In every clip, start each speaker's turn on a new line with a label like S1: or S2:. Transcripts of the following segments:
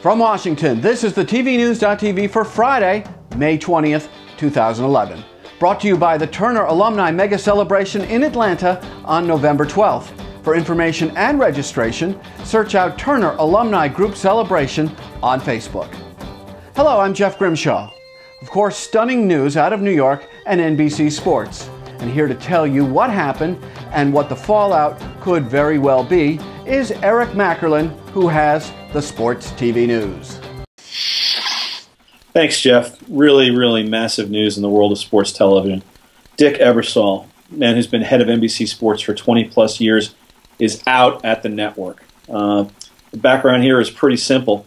S1: From Washington, this is the TVNews.TV for Friday, May 20th, 2011. Brought to you by the Turner Alumni Mega Celebration in Atlanta on November 12th. For information and registration, search out Turner Alumni Group Celebration on Facebook. Hello, I'm Jeff Grimshaw. Of course, stunning news out of New York and NBC Sports. And here to tell you what happened and what the fallout could very well be is Eric Mackerlin, who has the Sports TV News.
S2: Thanks, Jeff. Really massive news in the world of sports television. Dick Ebersol, man who's been head of NBC Sports for 20-plus years, is out at the network. The background here is pretty simple.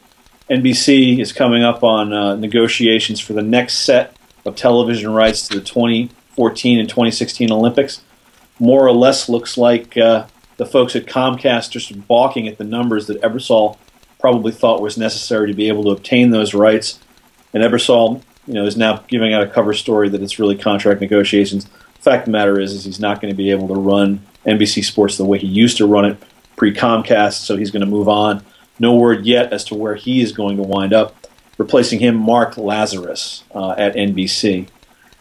S2: NBC is coming up on negotiations for the next set of television rights to the 2014 and 2016 Olympics. More or less looks like the folks at Comcast just balking at the numbers that Ebersol probably thought was necessary to be able to obtain those rights. And Ebersol, is now giving out a cover story that it's really contract negotiations. The fact of the matter is he's not going to be able to run NBC Sports the way he used to run it pre-Comcast, so he's going to move on. No word yet as to where he is going to wind up. Replacing him, Mark Lazarus at NBC.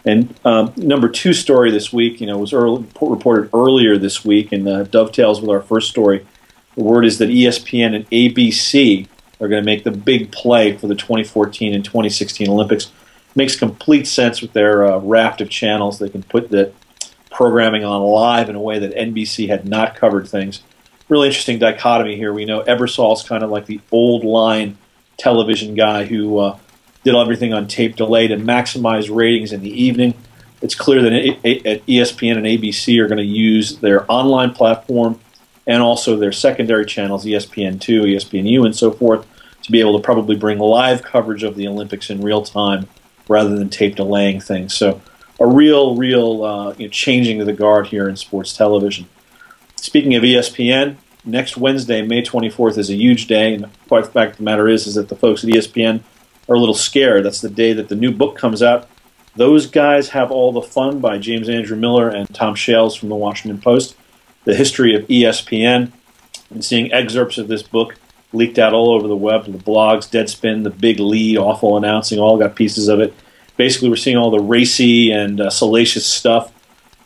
S2: And number two story this week, was reported earlier this week and dovetails with our first story. The word is that ESPN and ABC are going to make the big play for the 2014 and 2016 Olympics. Makes complete sense with their raft of channels. They can put the programming on live in a way that NBC had not covered things. Really interesting dichotomy here. We know Ebersol's kind of like the old line television guy who did everything on tape delay to maximize ratings in the evening. It's clear that at ESPN and ABC are going to use their online platform and also their secondary channels, ESPN2, ESPNU, and so forth, to be able to probably bring live coverage of the Olympics in real time rather than tape delaying things. So a real changing of the guard here in sports television. Speaking of ESPN, next Wednesday, May 24th, is a huge day, and the fact of the matter is that the folks at ESPN are a little scared. That's the day that the new book comes out. Those guys have all the fun by James Andrew Miller and Tom Shales from the Washington Post. The history of ESPN, and seeing excerpts of this book leaked out all over the web, the blogs, Deadspin, the Big Lead, Awful Announcing, all got pieces of it. Basically, we're seeing all the racy and salacious stuff,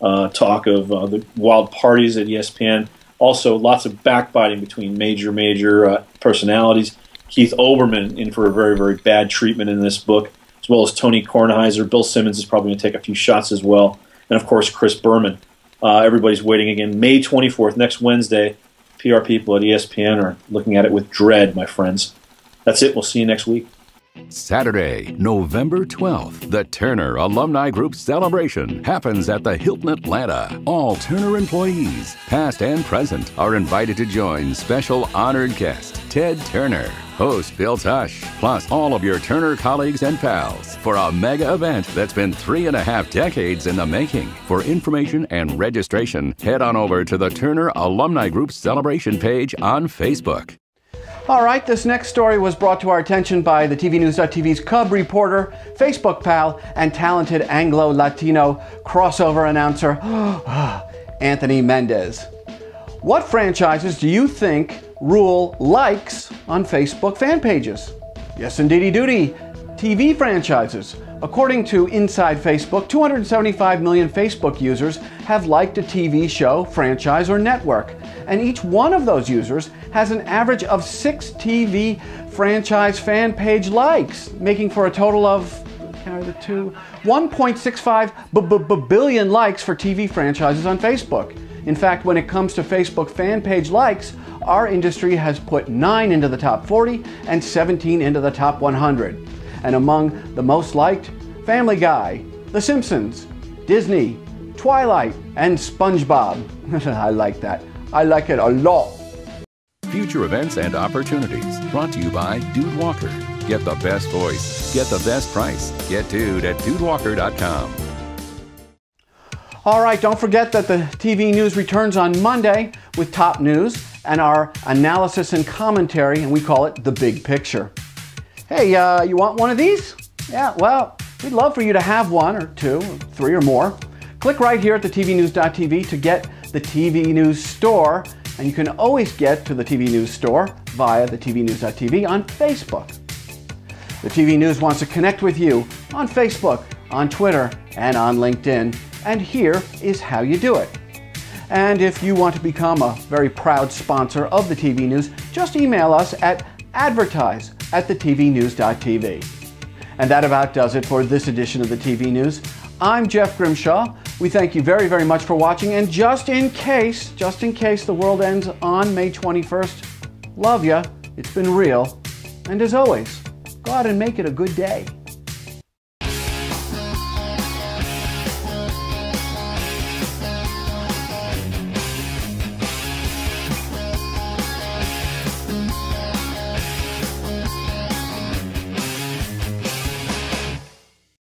S2: talk of the wild parties at ESPN. Also, lots of backbiting between major personalities. Keith Olbermann in for a very bad treatment in this book, as well as Tony Kornheiser. Bill Simmons is probably going to take a few shots as well. And, of course, Chris Berman. Everybody's waiting again. May 24th, next Wednesday. PR people at ESPN are looking at it with dread, my friends. That's it. We'll see you next week.
S3: Saturday, November 12th, the Turner Alumni Group Celebration happens at the Hilton Atlanta. All Turner employees, past and present, are invited to join special honored guest Ted Turner, host Bill Tush, plus all of your Turner colleagues and pals for a mega event that's been 3.5 decades in the making. For information and registration, head on over to the Turner Alumni Group Celebration page on Facebook.
S1: All right, this next story was brought to our attention by the TVNews.TV's Cub reporter, Facebook pal, and talented Anglo-Latino crossover announcer, Anthony Mendez. What franchises do you think rule likes on Facebook fan pages? Yes, indeedy doody, TV franchises. According to Inside Facebook, 275 million Facebook users have liked a TV show, franchise, or network. And each one of those users has an average of 6 TV franchise fan page likes, making for a total of 1.65 billion likes for TV franchises on Facebook. In fact, when it comes to Facebook fan page likes, our industry has put 9 into the top 40 and 17 into the top 100. And among the most liked, Family Guy, The Simpsons, Disney, Twilight, and SpongeBob. I like that. I like it a lot.
S3: Future events and opportunities brought to you by Dude Walker. Get the best voice. Get the best price. Get Dude at DudeWalker.com.
S1: All right, don't forget that the TV news returns on Monday with top news and our analysis and commentary, and we call it The Big Picture. Hey, you want one of these? Yeah, well, we'd love for you to have one or two, or 3 or more. Click right here at the TVNews.TV to get the TV News Store, and you can always get to the TV News Store via the TVNews.TV on Facebook. The TV News wants to connect with you on Facebook, on Twitter, and on LinkedIn, and here is how you do it. And if you want to become a very proud sponsor of the TV News, just email us at advertise@thetvnews.tv. And that about does it for this edition of the TV News. I'm Jeff Grimshaw. We thank you very, very much for watching, and just in case the world ends on May 21st, love ya, it's been real, and as always, go out and make it a good day.